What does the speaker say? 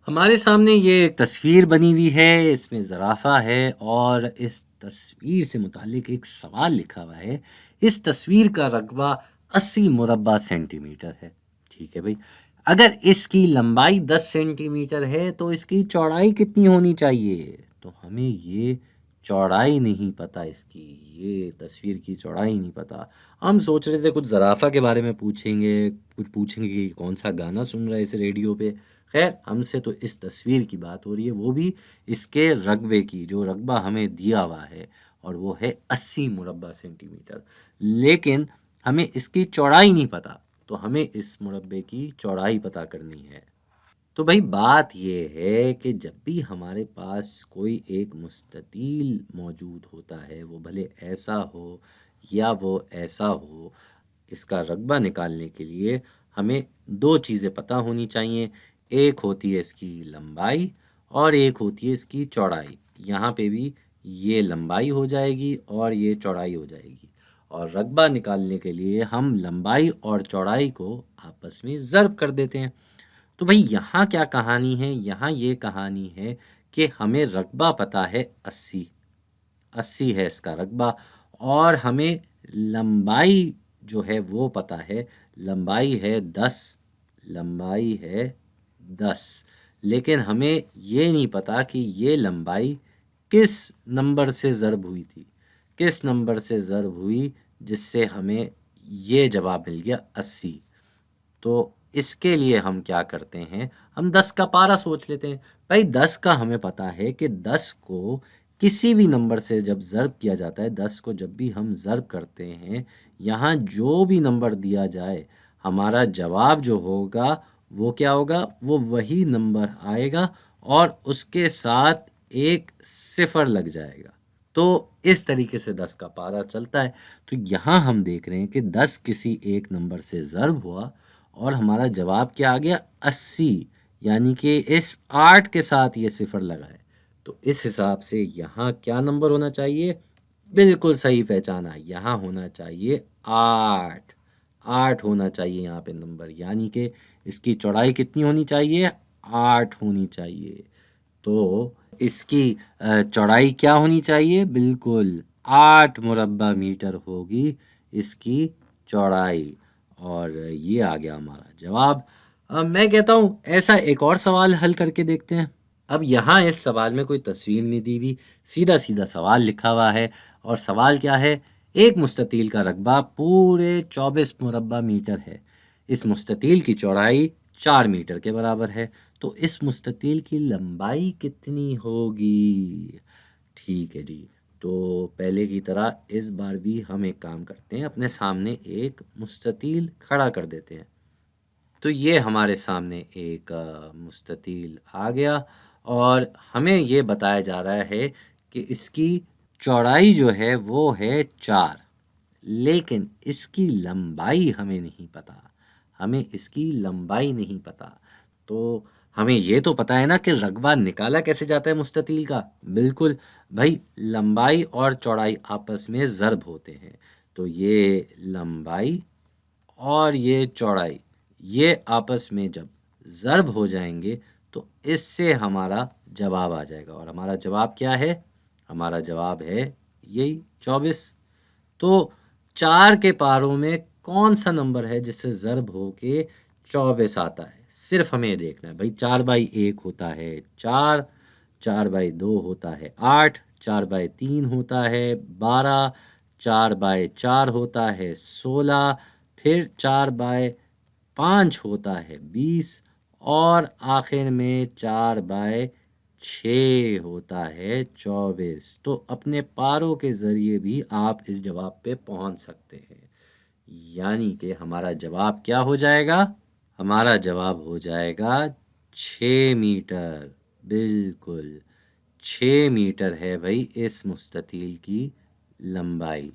ہمارے سامنے یہ ایک تصویر بنی ہوئی ہے، اس میں زرافہ ہے اور اس تصویر سے متعلق ایک سوال لکھا ہوا ہے۔ اس تصویر کا رقبہ 80 مربع سینٹی میٹر ہے۔ ٹھیک ہے بھائی، اگر اس کی لمبائی 10 سینٹی میٹر ہے تو اس کی چوڑائی کتنی ہونی چاہیے؟ تو ہمیں یہ چوڑائی نہیں پتہ، اس کی یہ تصویر کی چوڑائی نہیں پتہ۔ ہم سوچ رہے تھے کچھ زرافہ کے بارے میں پوچھیں گے، کچھ پوچھیں گے کہ کون سا گانا سن رہا ہے اس ریڈیو پہ۔ خیر، ہم سے تو اس تصویر کی بات ہو رہی ہے، وہ بھی اس کے رقبے کی، جو رقبہ ہمیں دیا ہوا ہے، اور وہ ہے 80 مربع سینٹی میٹر۔ لیکن ہمیں اس کی چوڑائی نہیں پتہ، تو ہمیں اس مربع کی چوڑائی پتہ کرنی ہے۔ تو بھائی بات یہ ہے کہ جب بھی ہمارے پاس کوئی ایک مستطیل موجود ہوتا ہے، وہ بھلے ایسا ہو یا وہ ایسا ہو، اس کا رقبہ نکالنے کے لیے ہمیں دو چیزیں پتہ ہونی چاہیے۔ ایک ہوتی ہے اس کی لمبائی اور ایک ہوتی ہے اس کی چوڑائی۔ یہاں پہ بھی یہ لمبائی ہو جائے گی اور یہ چوڑائی ہو جائے گی، اور رقبہ نکالنے کے لیے ہم لمبائی اور چوڑائی کو آپس میں ضرب کر دیتے ہیں۔ تو بھائی یہاں کیا کہانی ہے؟ یہاں یہ کہانی ہے کہ ہمیں رقبہ پتہ ہے 80 ہے اس کا رقبہ، اور ہمیں لمبائی جو ہے وہ پتہ ہے، لمبائی ہے 10، لیکن ہمیں یہ نہیں پتہ کہ یہ لمبائی کس نمبر سے ضرب ہوئی تھی، کس نمبر سے ضرب ہوئی جس سے ہمیں یہ جواب مل گیا 80۔ تو اس کے لیے ہم کیا کرتے ہیں، ہم 10 کا پارہ سوچ لیتے ہیں۔ بھائی 10 کا ہمیں پتہ ہے کہ 10 کو کسی بھی نمبر سے جب ضرب کیا جاتا ہے، 10 کو جب بھی ہم ضرب کرتے ہیں، یہاں جو بھی نمبر دیا جائے، ہمارا جواب جو ہوگا وہ کیا ہوگا؟ وہ وہی نمبر آئے گا اور اس کے ساتھ ایک صفر لگ جائے گا۔ تو اس طریقے سے 10 کا پارہ چلتا ہے۔ تو یہاں ہم دیکھ رہے ہیں کہ 10 کسی ایک نمبر سے ضرب ہوا اور ہمارا جواب کیا آ گیا؟ 80، یعنی کہ اس 8 کے ساتھ یہ صفر لگا ہے۔ تو اس حساب سے یہاں کیا نمبر ہونا چاہیے؟ بالکل صحیح پہچانا، یہاں ہونا چاہیے 8 ہونا چاہیے یہاں پہ نمبر، یعنی کہ اس کی چوڑائی کتنی ہونی چاہیے؟ 8 ہونی چاہیے۔ تو اس کی چوڑائی کیا ہونی چاہیے؟ بالکل 8 مربع میٹر ہوگی اس کی چوڑائی، اور یہ آ گیا ہمارا جواب۔ میں کہتا ہوں ایسا ایک اور سوال حل کر کے دیکھتے ہیں۔ اب یہاں اس سوال میں کوئی تصویر نہیں دی ہوئی، سیدھا سیدھا سوال لکھا ہوا ہے، اور سوال کیا ہے؟ ایک مستطیل کا رقبہ پورے 24 مربع میٹر ہے، اس مستطیل کی چوڑائی 4 میٹر کے برابر ہے، تو اس مستطیل کی لمبائی کتنی ہوگی؟ ٹھیک ہے جی، تو پہلے کی طرح اس بار بھی ہم ایک کام کرتے ہیں، اپنے سامنے ایک مستطیل کھڑا کر دیتے ہیں۔ تو یہ ہمارے سامنے ایک مستطیل آ گیا، اور ہمیں یہ بتایا جا رہا ہے کہ اس کی چوڑائی جو ہے وہ ہے 4، لیکن اس کی لمبائی ہمیں نہیں پتہ، ہمیں اس کی لمبائی نہیں پتہ۔ تو ہمیں یہ تو پتہ ہے نا کہ رقبہ نکالا کیسے جاتا ہے مستطیل کا؟ بالکل بھائی، لمبائی اور چوڑائی آپس میں ضرب ہوتے ہیں، تو یہ لمبائی اور یہ چوڑائی یہ آپس میں جب ضرب ہو جائیں گے تو اس سے ہمارا جواب آ جائے گا، اور ہمارا جواب کیا ہے؟ ہمارا جواب ہے یہی 24۔ تو 4 کے پاروں میں کون سا نمبر ہے جس سے ضرب ہو کے 24 آتا ہے؟ صرف ہمیں دیکھنا ہے بھائی، 4/1 ہوتا ہے 4، 4/2 ہوتا ہے 8، 4/3 ہوتا ہے 12، 4/4 ہوتا ہے 16، پھر 4/5 ہوتا ہے 20، اور آخر میں 4/6 ہوتا ہے 24۔ تو اپنے پاروں کے ذریعے بھی آپ اس جواب پہ پہنچ سکتے ہیں، یعنی کہ ہمارا جواب کیا ہو جائے گا؟ ہمارا جواب ہو جائے گا 6 میٹر۔ بالکل 6 میٹر ہے بھائی اس مستطیل کی لمبائی۔